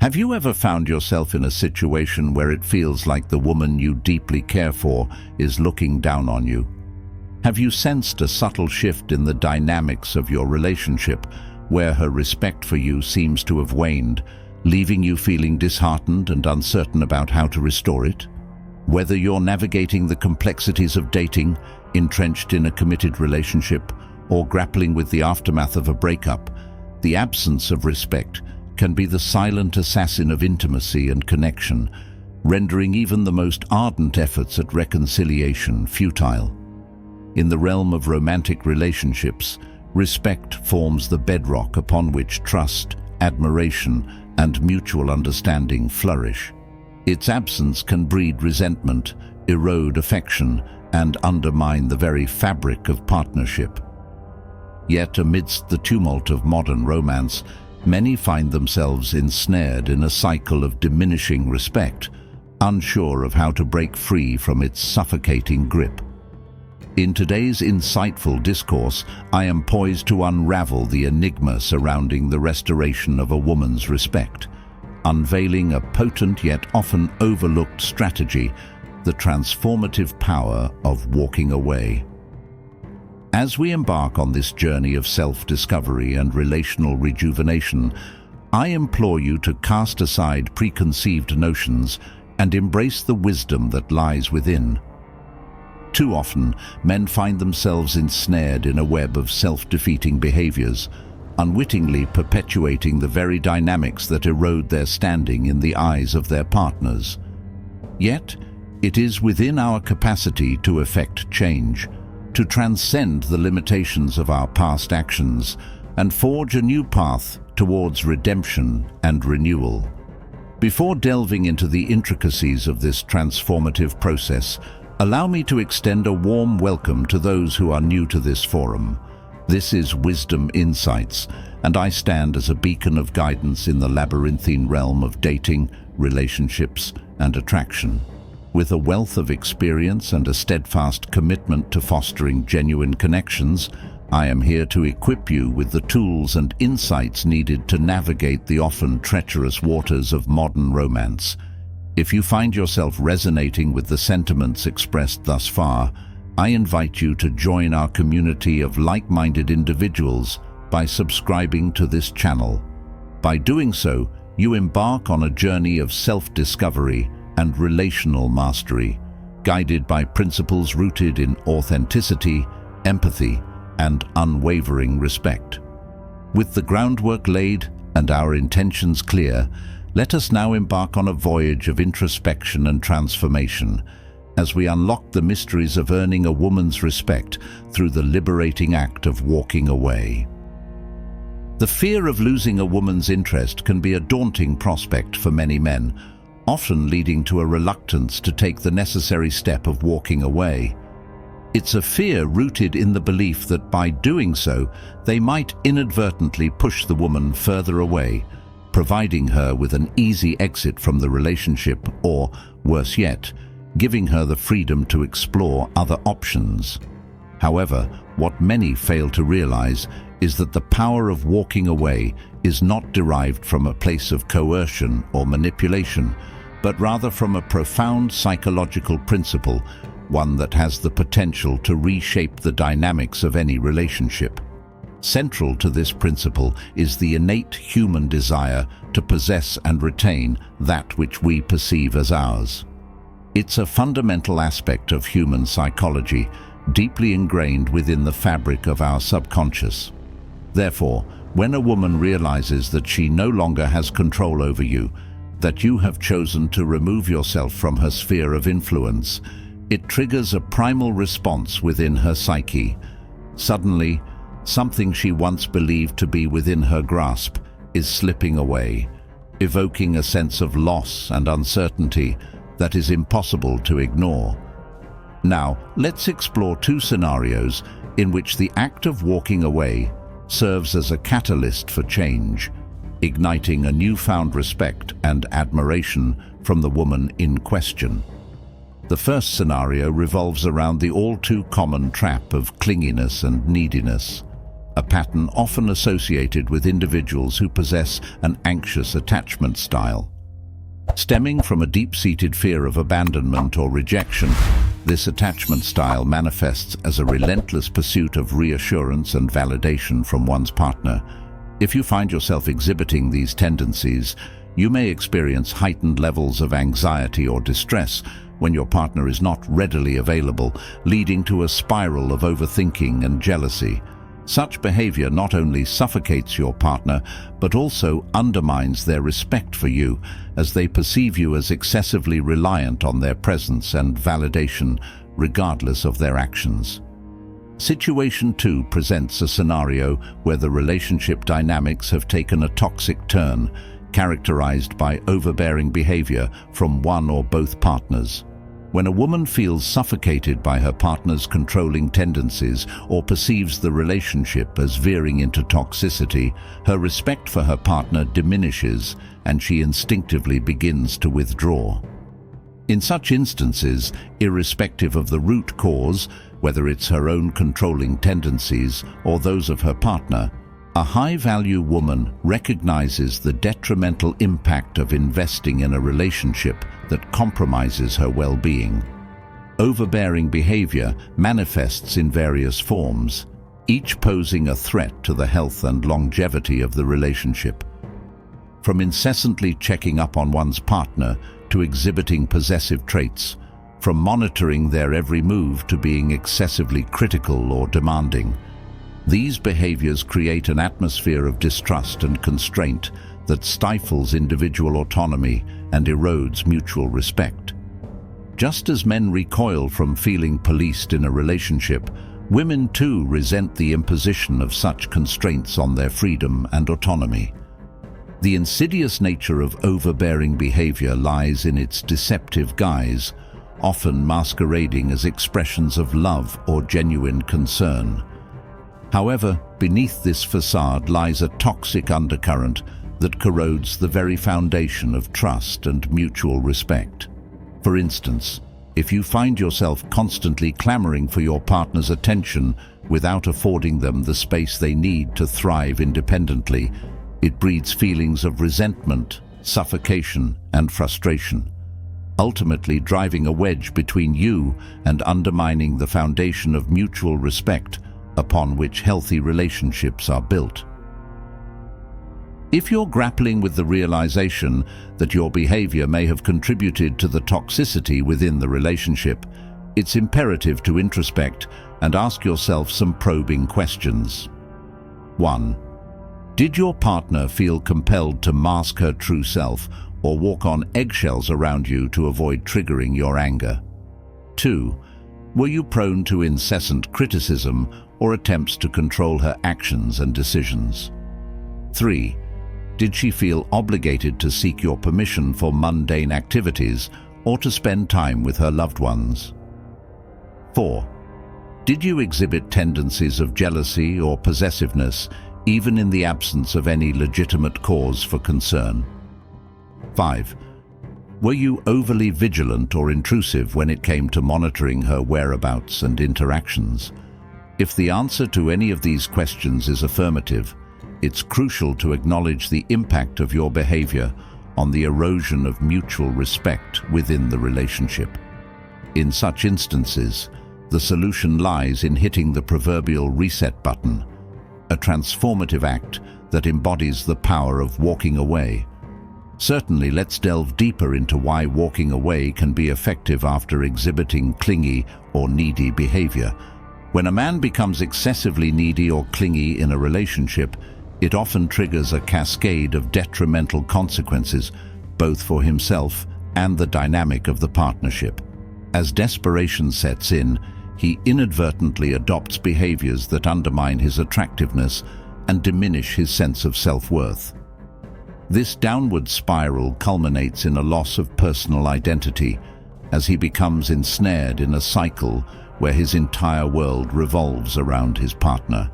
Have you ever found yourself in a situation where it feels like the woman you deeply care for is looking down on you? Have you sensed a subtle shift in the dynamics of your relationship, where her respect for you seems to have waned, leaving you feeling disheartened and uncertain about how to restore it? Whether you're navigating the complexities of dating, entrenched in a committed relationship, or grappling with the aftermath of a breakup, the absence of respect can be the silent assassin of intimacy and connection, rendering even the most ardent efforts at reconciliation futile. In the realm of romantic relationships, respect forms the bedrock upon which trust, admiration, and mutual understanding flourish. Its absence can breed resentment, erode affection, and undermine the very fabric of partnership. Yet amidst the tumult of modern romance, many find themselves ensnared in a cycle of diminishing respect, unsure of how to break free from its suffocating grip. In today's insightful discourse, I am poised to unravel the enigma surrounding the restoration of a woman's respect, unveiling a potent yet often overlooked strategy, the transformative power of walking away. As we embark on this journey of self-discovery and relational rejuvenation, I implore you to cast aside preconceived notions and embrace the wisdom that lies within. Too often, men find themselves ensnared in a web of self-defeating behaviors, unwittingly perpetuating the very dynamics that erode their standing in the eyes of their partners. Yet, it is within our capacity to effect change, to transcend the limitations of our past actions, and forge a new path towards redemption and renewal. Before delving into the intricacies of this transformative process, allow me to extend a warm welcome to those who are new to this forum. This is Wisdom Insights, and I stand as a beacon of guidance in the labyrinthine realm of dating, relationships, and attraction. With a wealth of experience and a steadfast commitment to fostering genuine connections, I am here to equip you with the tools and insights needed to navigate the often treacherous waters of modern romance. If you find yourself resonating with the sentiments expressed thus far, I invite you to join our community of like-minded individuals by subscribing to this channel. By doing so, you embark on a journey of self-discovery and relational mastery, guided by principles rooted in authenticity, empathy, and unwavering respect. With the groundwork laid and our intentions clear, let us now embark on a voyage of introspection and transformation, as we unlock the mysteries of earning a woman's respect through the liberating act of walking away. The fear of losing a woman's interest can be a daunting prospect for many men, often leading to a reluctance to take the necessary step of walking away. It's a fear rooted in the belief that by doing so, they might inadvertently push the woman further away, providing her with an easy exit from the relationship or, worse yet, giving her the freedom to explore other options. However, what many fail to realize is that the power of walking away is not derived from a place of coercion or manipulation, but rather from a profound psychological principle, one that has the potential to reshape the dynamics of any relationship. Central to this principle is the innate human desire to possess and retain that which we perceive as ours. It's a fundamental aspect of human psychology, deeply ingrained within the fabric of our subconscious. Therefore, when a woman realizes that she no longer has control over you, that you have chosen to remove yourself from her sphere of influence, it triggers a primal response within her psyche. Suddenly, something she once believed to be within her grasp is slipping away, evoking a sense of loss and uncertainty that is impossible to ignore. Now, let's explore two scenarios in which the act of walking away serves as a catalyst for change, igniting a newfound respect and admiration from the woman in question. The first scenario revolves around the all-too-common trap of clinginess and neediness. a pattern often associated with individuals who possess an anxious attachment style. Stemming from a deep-seated fear of abandonment or rejection, this attachment style manifests as a relentless pursuit of reassurance and validation from one's partner. If you find yourself exhibiting these tendencies, you may experience heightened levels of anxiety or distress when your partner is not readily available, leading to a spiral of overthinking and jealousy. Such behavior not only suffocates your partner, but also undermines their respect for you, as they perceive you as excessively reliant on their presence and validation, regardless of their actions. Situation 2 presents a scenario where the relationship dynamics have taken a toxic turn, characterized by overbearing behavior from one or both partners. When a woman feels suffocated by her partner's controlling tendencies or perceives the relationship as veering into toxicity, her respect for her partner diminishes and she instinctively begins to withdraw. In such instances, irrespective of the root cause, whether it's her own controlling tendencies or those of her partner, a high-value woman recognizes the detrimental impact of investing in a relationship that compromises her well-being. Overbearing behavior manifests in various forms, each posing a threat to the health and longevity of the relationship. From incessantly checking up on one's partner to exhibiting possessive traits, from monitoring their every move to being excessively critical or demanding. These behaviors create an atmosphere of distrust and constraint that stifles individual autonomy and erodes mutual respect. Just as men recoil from feeling policed in a relationship, women too resent the imposition of such constraints on their freedom and autonomy. The insidious nature of overbearing behavior lies in its deceptive guise, often masquerading as expressions of love or genuine concern. However, beneath this facade lies a toxic undercurrent that corrodes the very foundation of trust and mutual respect. For instance, if you find yourself constantly clamoring for your partner's attention without affording them the space they need to thrive independently, it breeds feelings of resentment, suffocation, and frustration, ultimately driving a wedge between you and undermining the foundation of mutual respect upon which healthy relationships are built. If you're grappling with the realization that your behavior may have contributed to the toxicity within the relationship, it's imperative to introspect and ask yourself some probing questions. 1. Did your partner feel compelled to mask her true self or walk on eggshells around you to avoid triggering your anger? 2. Were you prone to incessant criticism or attempts to control her actions and decisions? 3. Did she feel obligated to seek your permission for mundane activities or to spend time with her loved ones? 4. Did you exhibit tendencies of jealousy or possessiveness even in the absence of any legitimate cause for concern? 5. Were you overly vigilant or intrusive when it came to monitoring her whereabouts and interactions? If the answer to any of these questions is affirmative, it's crucial to acknowledge the impact of your behavior on the erosion of mutual respect within the relationship. In such instances, the solution lies in hitting the proverbial reset button, a transformative act that embodies the power of walking away. Certainly, let's delve deeper into why walking away can be effective after exhibiting clingy or needy behavior. When a man becomes excessively needy or clingy in a relationship, it often triggers a cascade of detrimental consequences, both for himself and the dynamic of the partnership. As desperation sets in, he inadvertently adopts behaviors that undermine his attractiveness and diminish his sense of self-worth. This downward spiral culminates in a loss of personal identity, as he becomes ensnared in a cycle where his entire world revolves around his partner.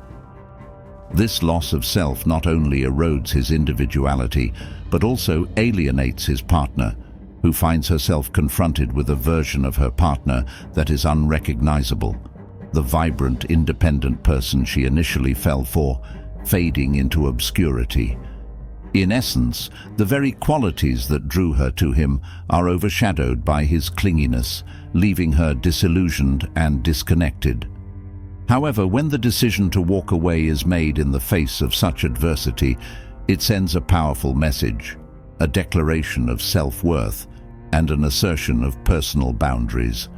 This loss of self not only erodes his individuality, but also alienates his partner, who finds herself confronted with a version of her partner that is unrecognizable. the vibrant, independent person she initially fell for, fading into obscurity. In essence, the very qualities that drew her to him are overshadowed by his clinginess, leaving her disillusioned and disconnected. However, when the decision to walk away is made in the face of such adversity, it sends a powerful message, a declaration of self-worth, and an assertion of personal boundaries.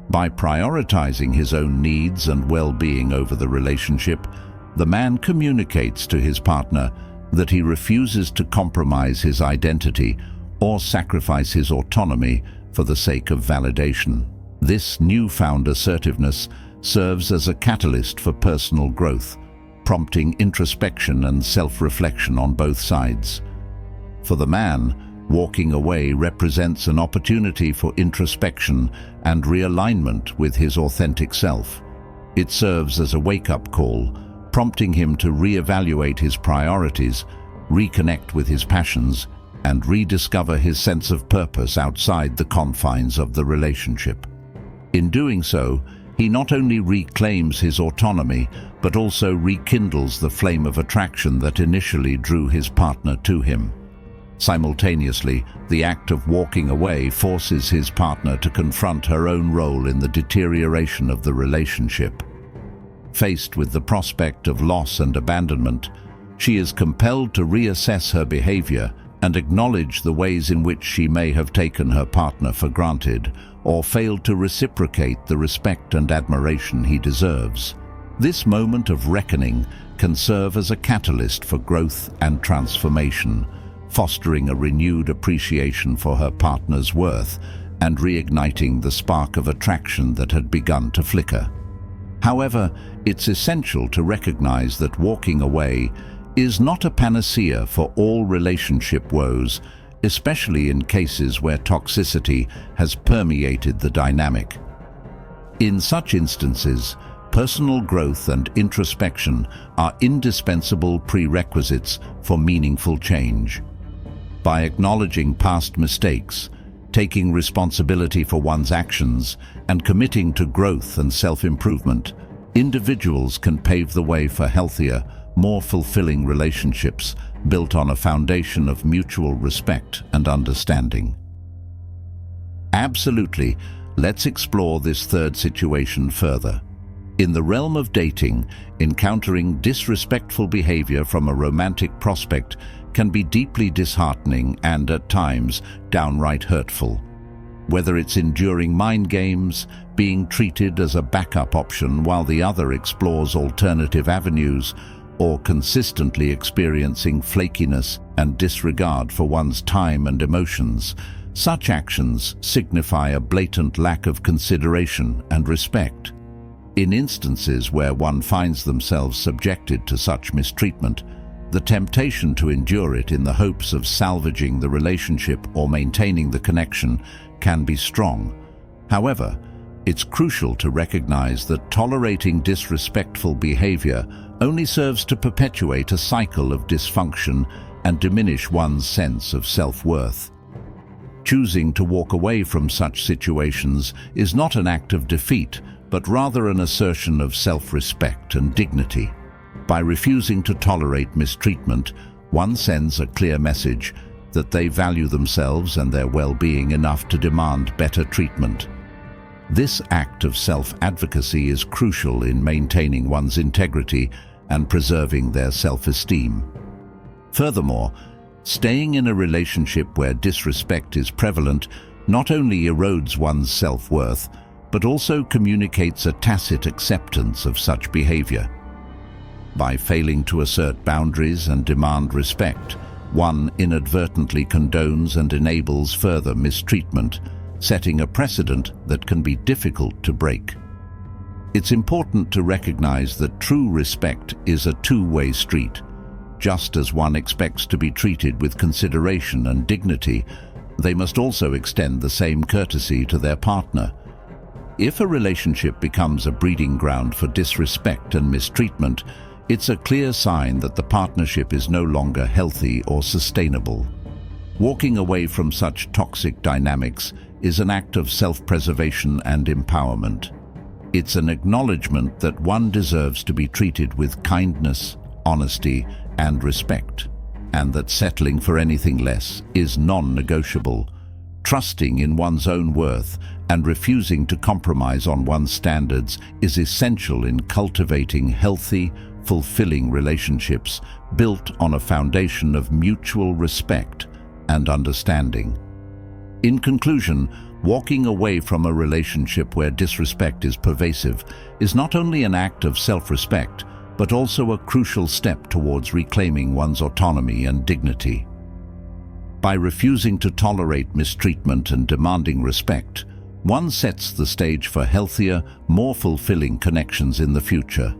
By prioritizing his own needs and well-being over the relationship, the man communicates to his partner that he refuses to compromise his identity or sacrifice his autonomy for the sake of validation. This newfound assertiveness serves as a catalyst for personal growth, prompting introspection and self-reflection on both sides. For the man, walking away represents an opportunity for introspection and realignment with his authentic self. It serves as a wake-up call, prompting him to reevaluate his priorities, reconnect with his passions, and rediscover his sense of purpose outside the confines of the relationship. In doing so, he not only reclaims his autonomy, but also rekindles the flame of attraction that initially drew his partner to him. Simultaneously, the act of walking away forces his partner to confront her own role in the deterioration of the relationship. Faced with the prospect of loss and abandonment, she is compelled to reassess her behavior and acknowledge the ways in which she may have taken her partner for granted or failed to reciprocate the respect and admiration he deserves. This moment of reckoning can serve as a catalyst for growth and transformation, fostering a renewed appreciation for her partner's worth and reigniting the spark of attraction that had begun to flicker. However, it's essential to recognize that walking away is not a panacea for all relationship woes, especially in cases where toxicity has permeated the dynamic. In such instances, personal growth and introspection are indispensable prerequisites for meaningful change. By acknowledging past mistakes, taking responsibility for one's actions, and committing to growth and self-improvement, individuals can pave the way for healthier, more fulfilling relationships built on a foundation of mutual respect and understanding. Absolutely, let's explore this third situation further. In the realm of dating, encountering disrespectful behavior from a romantic prospect can be deeply disheartening and, at times, downright hurtful. Whether it's enduring mind games, being treated as a backup option while the other explores alternative avenues, or consistently experiencing flakiness and disregard for one's time and emotions, such actions signify a blatant lack of consideration and respect. In instances where one finds themselves subjected to such mistreatment, the temptation to endure it in the hopes of salvaging the relationship or maintaining the connection can be strong. However, it's crucial to recognize that tolerating disrespectful behavior only serves to perpetuate a cycle of dysfunction and diminish one's sense of self-worth. Choosing to walk away from such situations is not an act of defeat, but rather an assertion of self-respect and dignity. By refusing to tolerate mistreatment, one sends a clear message that they value themselves and their well-being enough to demand better treatment. This act of self-advocacy is crucial in maintaining one's integrity and preserving their self-esteem. Furthermore, staying in a relationship where disrespect is prevalent not only erodes one's self-worth, but also communicates a tacit acceptance of such behavior. By failing to assert boundaries and demand respect, one inadvertently condones and enables further mistreatment, setting a precedent that can be difficult to break. It's important to recognize that true respect is a two-way street. Just as one expects to be treated with consideration and dignity, they must also extend the same courtesy to their partner. If a relationship becomes a breeding ground for disrespect and mistreatment, it's a clear sign that the partnership is no longer healthy or sustainable. Walking away from such toxic dynamics is an act of self-preservation and empowerment. It's an acknowledgement that one deserves to be treated with kindness, honesty, and respect, and that settling for anything less is non-negotiable. Trusting in one's own worth and refusing to compromise on one's standards is essential in cultivating healthy, fulfilling relationships built on a foundation of mutual respect and understanding. In conclusion, walking away from a relationship where disrespect is pervasive is not only an act of self-respect, but also a crucial step towards reclaiming one's autonomy and dignity. By refusing to tolerate mistreatment and demanding respect, one sets the stage for healthier, more fulfilling connections in the future.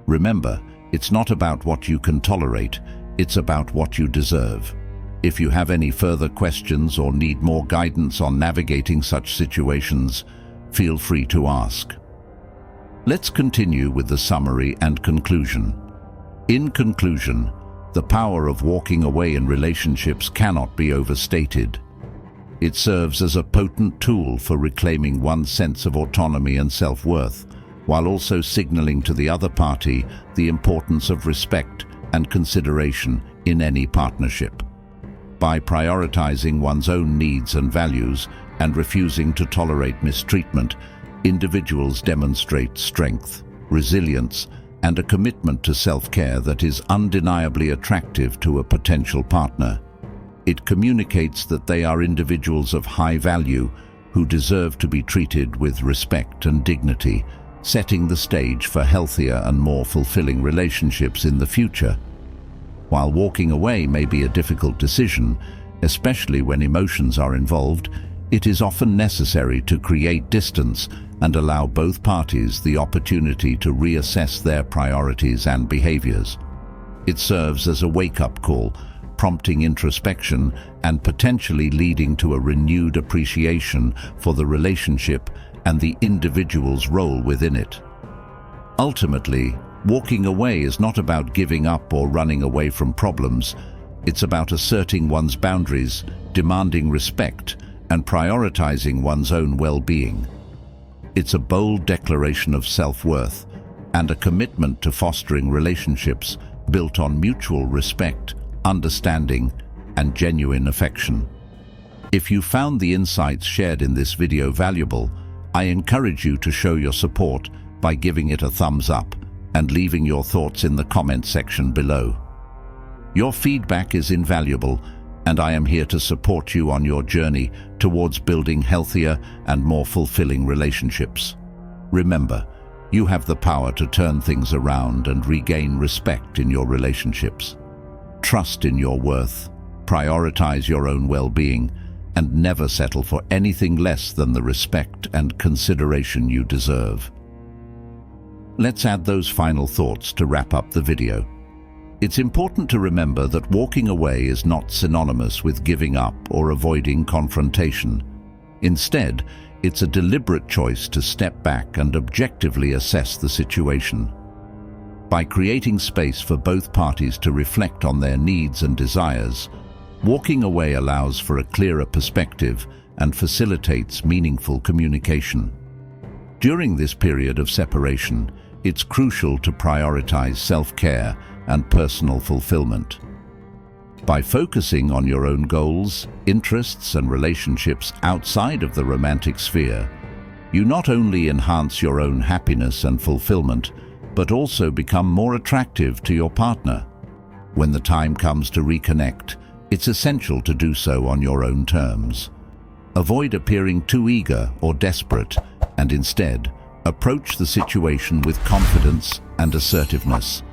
Remember, it's not about what you can tolerate, it's about what you deserve. If you have any further questions or need more guidance on navigating such situations, feel free to ask. Let's continue with the summary and conclusion. In conclusion, the power of walking away in relationships cannot be overstated. It serves as a potent tool for reclaiming one's sense of autonomy and self-worth, while also signaling to the other party the importance of respect and consideration in any partnership. By prioritizing one's own needs and values and refusing to tolerate mistreatment, individuals demonstrate strength, resilience, and a commitment to self-care that is undeniably attractive to a potential partner. It communicates that they are individuals of high value who deserve to be treated with respect and dignity, setting the stage for healthier and more fulfilling relationships in the future. While walking away may be a difficult decision, especially when emotions are involved, it is often necessary to create distance and allow both parties the opportunity to reassess their priorities and behaviors. It serves as a wake-up call, prompting introspection and potentially leading to a renewed appreciation for the relationship and the individual's role within it. Ultimately, walking away is not about giving up or running away from problems. It's about asserting one's boundaries, demanding respect, and prioritizing one's own well-being. It's a bold declaration of self-worth and a commitment to fostering relationships built on mutual respect, understanding, and genuine affection. If you found the insights shared in this video valuable, I encourage you to show your support by giving it a thumbs up and leaving your thoughts in the comment section below. Your feedback is invaluable, and I am here to support you on your journey towards building healthier and more fulfilling relationships. Remember, you have the power to turn things around and regain respect in your relationships. Trust in your worth, prioritize your own well-being, and never settle for anything less than the respect and consideration you deserve. Let's add those final thoughts to wrap up the video. It's important to remember that walking away is not synonymous with giving up or avoiding confrontation. Instead, it's a deliberate choice to step back and objectively assess the situation. By creating space for both parties to reflect on their needs and desires, walking away allows for a clearer perspective and facilitates meaningful communication. During this period of separation, it's crucial to prioritize self-care and personal fulfillment. By focusing on your own goals, interests, and relationships outside of the romantic sphere, you not only enhance your own happiness and fulfillment, but also become more attractive to your partner. When the time comes to reconnect, it's essential to do so on your own terms. Avoid appearing too eager or desperate, and instead, approach the situation with confidence and assertiveness.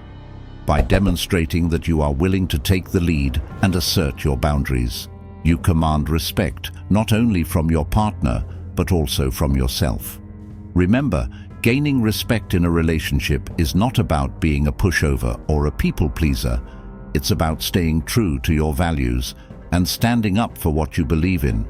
By demonstrating that you are willing to take the lead and assert your boundaries, you command respect not only from your partner, but also from yourself. Remember, gaining respect in a relationship is not about being a pushover or a people-pleaser. It's about staying true to your values and standing up for what you believe in.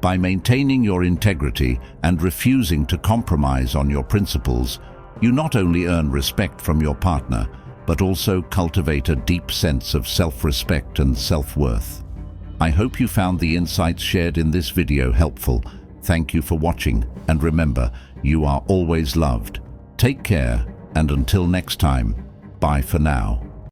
By maintaining your integrity and refusing to compromise on your principles, you not only earn respect from your partner, but also cultivate a deep sense of self-respect and self-worth. I hope you found the insights shared in this video helpful. Thank you for watching, and remember, You are always loved. Take care, and until next time, bye for now.